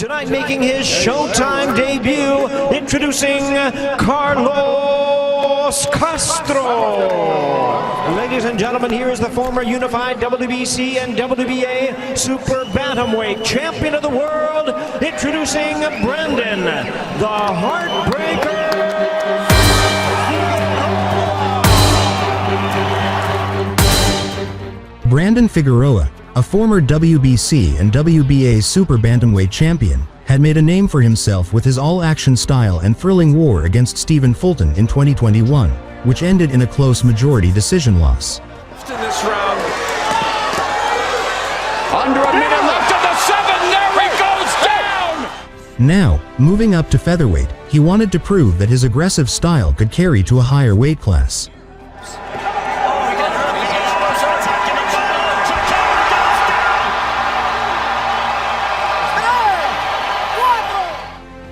Tonight making his Showtime debut, introducing Carlos Castro. Ladies and gentlemen, here is the former unified WBC and WBA Super Bantamweight Champion of the World, introducing Brandon, the Heartbreaker. Brandon Figueroa, a former WBC and WBA Super Bantamweight champion, had made a name for himself with his all-action style and thrilling war against Stephen Fulton in 2021, which ended in a close majority decision loss. In this round, under a minute left of the 7, there he goes down! Now, moving up to featherweight, he wanted to prove that his aggressive style could carry to a higher weight class.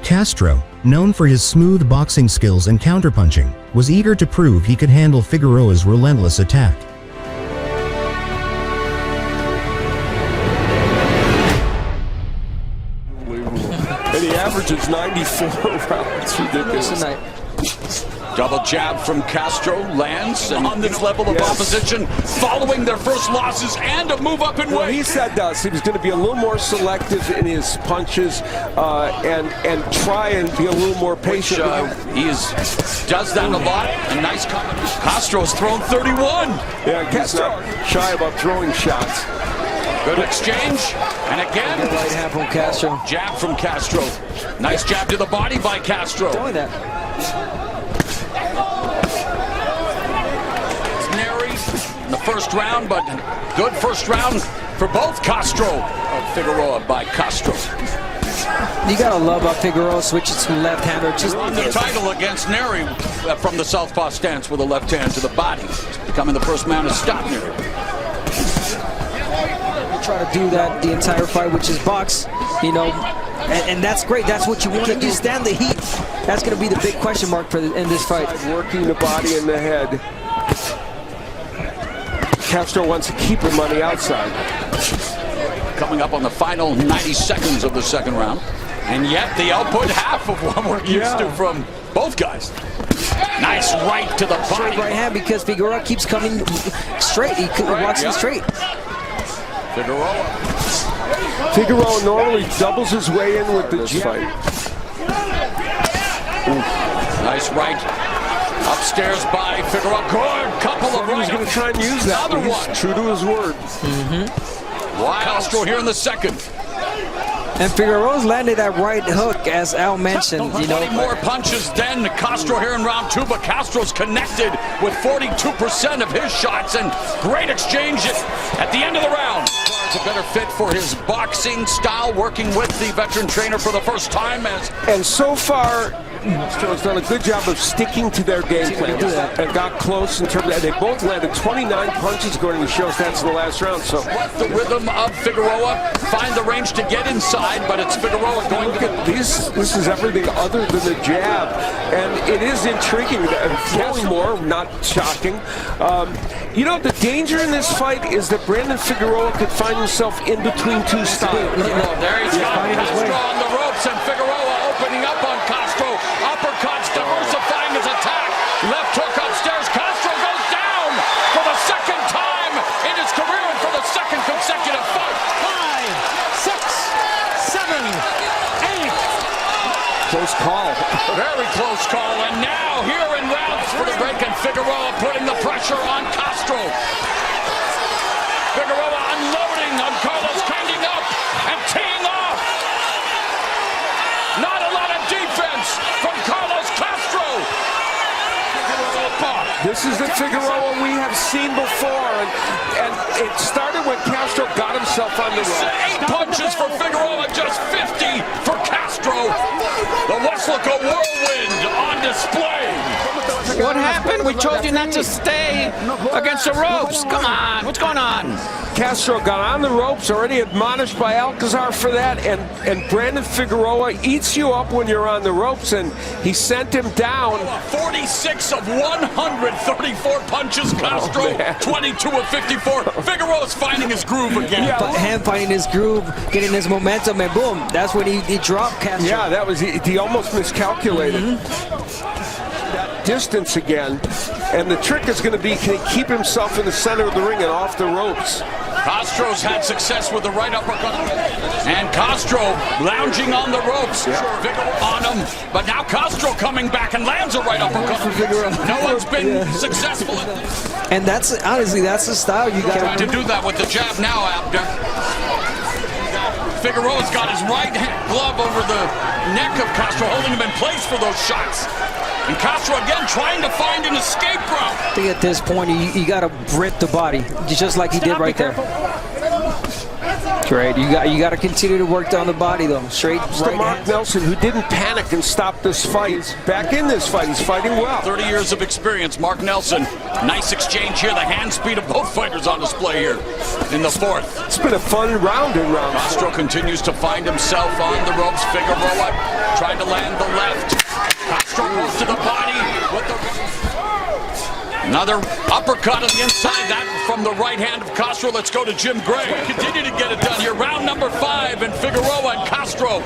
Castro, known for his smooth boxing skills and counterpunching, was eager to prove he could handle Figueroa's relentless attack. And he averages 94 rounds. Ridiculous. Double jab from Castro lands, and on this level of opposition, following their first losses and a move up in weight. He said to us he was going to be a little more selective in his punches and try and be a little more patient. Does that a lot. A nice comment. Castro's thrown 31. Yeah, Castro shy about throwing shots. Good exchange, and again, good right hand from Castro. Jab from Castro. Nice jab to the body by Castro. Doing that. In the first round, but good first round for both Castro. Figueroa by Castro. You gotta love how Figueroa switches to left-hander. Just won the title against Neri from the southpaw stance with a left hand to the body, becoming the first man to stop Neri. Try to do that the entire fight, which is box, you know, and that's great. That's what you want to do. Stand the heat. That's going to be the big question mark in this fight. Working the body and the head. Castro wants to keep him on the outside. Coming up on the final 90 seconds of the second round, and yet the output half of what we're used to from both guys. Nice right to the body. Straight right hand because Figueroa keeps coming straight. He walks in straight. Figueroa normally doubles his way in with the jab. Nice right. Upstairs by Figueroa. Good couple of rights. He's going to try and use that. Another one. True to his word. Wow. Castro here in the second. And Figueroa's landed that right hook, as Al mentioned. You know, 20 more punches than Castro here in round 2, but Castro's connected with 42% of his shots, and great exchange at the end of the round. It's a better fit for his boxing style, working with the veteran trainer for the first time. And so far, Castro's done a good job of sticking to their game plan and got close in terms of, and they both landed 29 punches according to show stats in the last round. So the rhythm of Figueroa, find the range to get inside, but it's Figueroa going to get this is everything other than the jab, and it is intriguing. Flowing more, not shocking. You know, the danger in this fight is that Brandon Figueroa could find himself in between two styles. There he's got Castro on the ropes, and Figueroa opening up on Castro. Uppercuts, diversifying his attack. Left hook upstairs. Castro goes down for the second time in his career and for the second consecutive fight. 5, 6, 7, 8. Close call. Very close call. And now here in round 3, and Figueroa putting the pressure on Castro. Figueroa unloading on Carlos, standing up and teeing off. Not a lot of defense from Carlos Castro. This is the Figueroa we have seen before, and it started when Castro got himself on the rope. 8 punches for Figueroa, just 50 for Castro. The Westlaco whirlwind on display. What happened? We told you not to stay against the ropes. Come on, what's going on? Castro got on the ropes, already admonished by Alcazar for that, and Brandon Figueroa eats you up when you're on the ropes, and he sent him down. 46 of 134 punches, Castro. 22 of 54. Figueroa's finding his groove again. But him finding his groove, getting his momentum, and boom, that's when he dropped Castro. Yeah, that was, he almost miscalculated. That distance again, and the trick is going to be, can he keep himself in the center of the ring and off the ropes? Castro's had success with the right uppercut. And Castro lounging on the ropes. On him. But now Castro coming back and lands a right uppercut. No one's been successful. And that's, honestly, that's the style you got Trying to do that with the jab now, Abner. Figueroa's got his right glove over the neck of Castro, holding him in place for those shots. And Castro again trying to find an escape route. I think at this point you got to rip the body, just like he did right there. Great, you got to continue to work down the body though. Straight right Mark hands. Nelson, who didn't panic and stop this fight, he's back in this fight. He's fighting well. 30 years of experience, Mark Nelson. Nice exchange here. The hand speed of both fighters on display here in the fourth. It's been a fun round in round. Castro continues to find himself on the ropes. Figueroa trying to land the left. Castro goes to the body with the... Another uppercut on the inside, that from the right hand of Castro. Let's go to Jim Gray. Continue to get it done here. Round number 5, and Figueroa and Castro.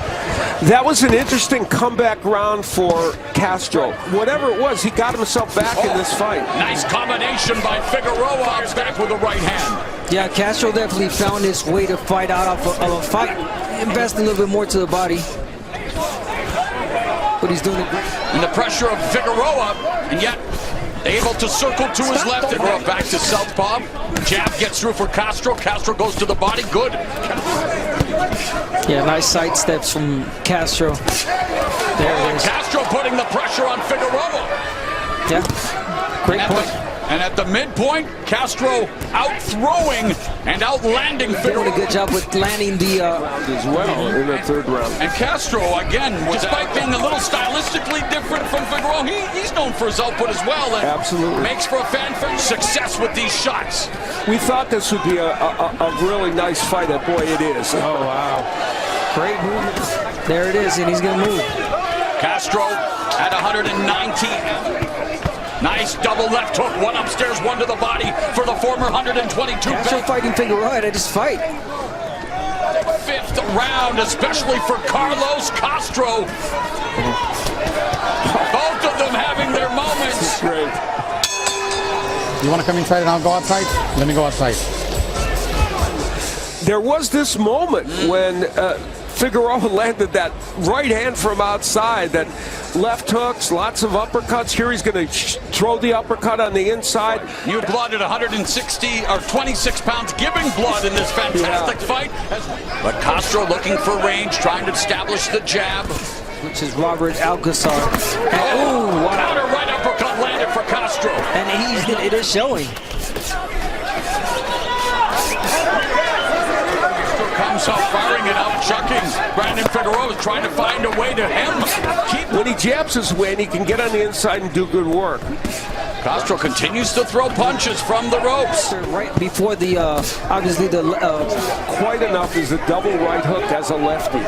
That was an interesting comeback round for Castro. Whatever it was, he got himself back in this fight. Nice combination by Figueroa. Back with the right hand. Yeah, Castro definitely found his way to fight out of a fight. Invest a little bit more to the body. But he's doing it great. And the pressure of Figueroa, and yet able to circle to his left. Figueroa back to southpaw. Jab gets through for Castro. Castro goes to the body. Good. Yeah, nice side steps from Castro. There it is. Castro putting the pressure on Figueroa. Yeah, great point. And at the midpoint, Castro out-throwing and out-landing Figueroa. Doing a good job with landing the... as well in the third round. And Castro, again, despite being a little stylistically different from Figueroa, he's known for his output as well. And absolutely. Makes for a fan success with these shots. We thought this would be a really nice fight, and boy, it is. Oh, wow. Great movement. There it is, and he's going to move. Castro at 119. Nice double left hook, one upstairs, one to the body for the former 122. Castro fighting Figueroa at his fight. 5th round, especially for Carlos Castro. Both of them having their moments. Great. You want to come inside and I'll go outside? Let me go outside. There was this moment when Figueroa landed that right hand from outside, that left hooks, lots of uppercuts. Here he's going to throw the uppercut on the inside. New blood at 160 or 26 pounds, giving blood in this fantastic fight. But Castro looking for range, trying to establish the jab. Which is Robert Alcazar. Oh, counter right uppercut landed for Castro. And it is showing. Comes up, firing it up, chucking. Brandon Figueroa is trying to find a way to him. When he jabs his way, he can get on the inside and do good work. Castro continues to throw punches from the ropes. Right before the, obviously the... Quite enough is a double right hook as a lefty.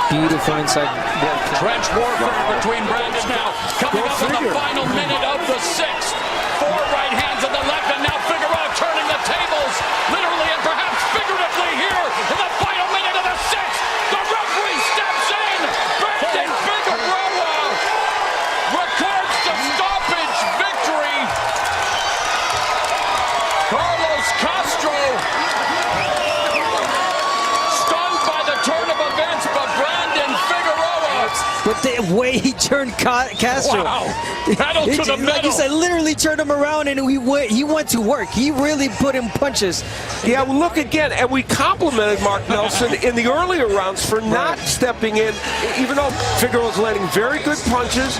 Beautiful inside. Trench warfare between Brandon now. Coming up in the final minute of the 6th. 4 right hands on the left, and now Figueroa turning the tables, literally and perhaps figuratively here in the final minute of the 6th. The referee steps in. Brandon Figueroa records the stoppage victory. Carlos Castro stunned by the turn of events, but Brandon Figueroa. But the way he turned Castro. Wow. Pedal to the Like you metal. said, literally turned him around, and he went to work. He really put in punches. Yeah, well, look again, and we complimented Mark Nelson in the earlier rounds for not stepping in, even though Figueroa's landing very good punches,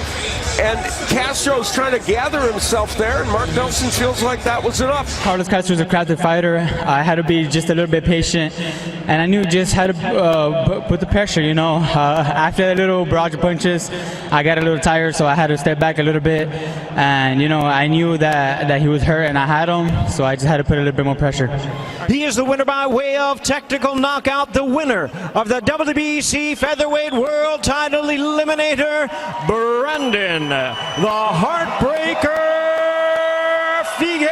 and Castro's trying to gather himself there, and Mark Nelson feels like that was enough. Carlos Castro is a crafted fighter. I had to be just a little bit patient, and I knew just how to put the pressure, you know. After the little barrage of punches, I got a little tired, so I had to step back a little bit, and, you know, I knew that he was hurt, and I had him, so I just had to put a little bit more pressure. He is the winner by way of technical knockout, the winner of the WBC Featherweight World Title Eliminator, Brandon, the Heartbreaker Figueroa.